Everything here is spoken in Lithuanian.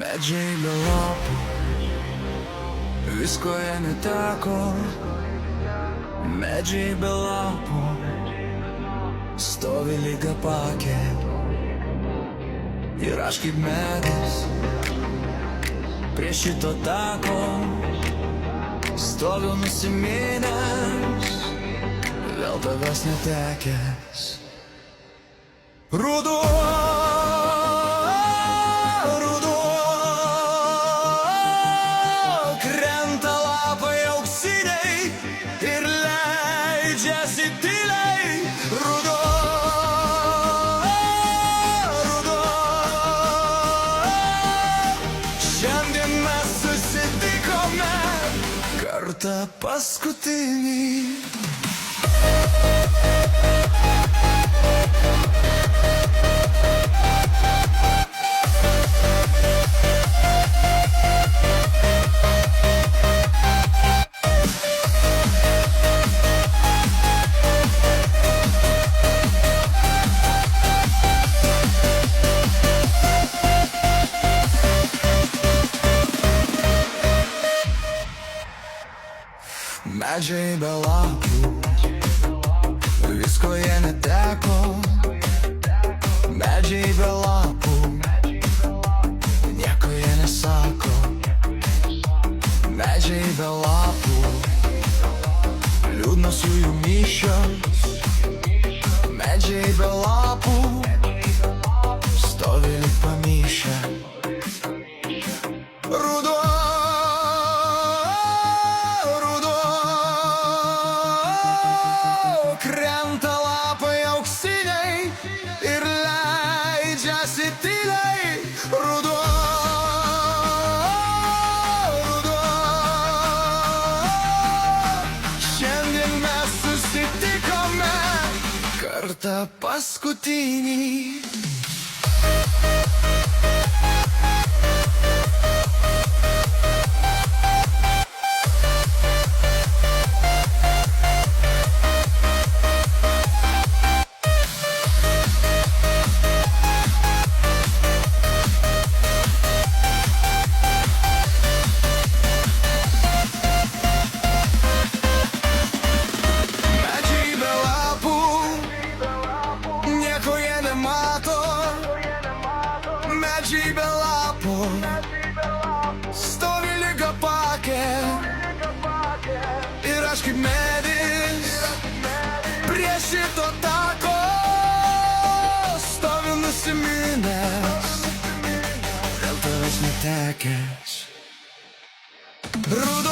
Medžiai be lapų, visko jie neteko. Medžiai be lapų, stovi lyg apakė. Ir aš kaip medis prie šito tako stoviu nusiminęs, vėl tavęs netekęs. Ruduo, krenta lapai auksiniai ir leidžiasi tyliai. Ruduo, šiandien mes susitikome kartą paskutinį. Medžiai be lapų, visko jie neteko. Medžiai be lapų, nieko jie nesako. Medžiai be lapų, liūdnos jų mišios. Medžiai be lapų, stovi lyg pamišę. Ruduo, krenta lapai auksiniai ir leidžiasi tyliai. Ruduo, šiandien mes susitikome kartą paskutinį. Medžiai be lapų, stovi lyg apakė. Ir aš kaip medis prie šito tako stoviu nusiminęs, vėl tavęs netekęs. Ruduo,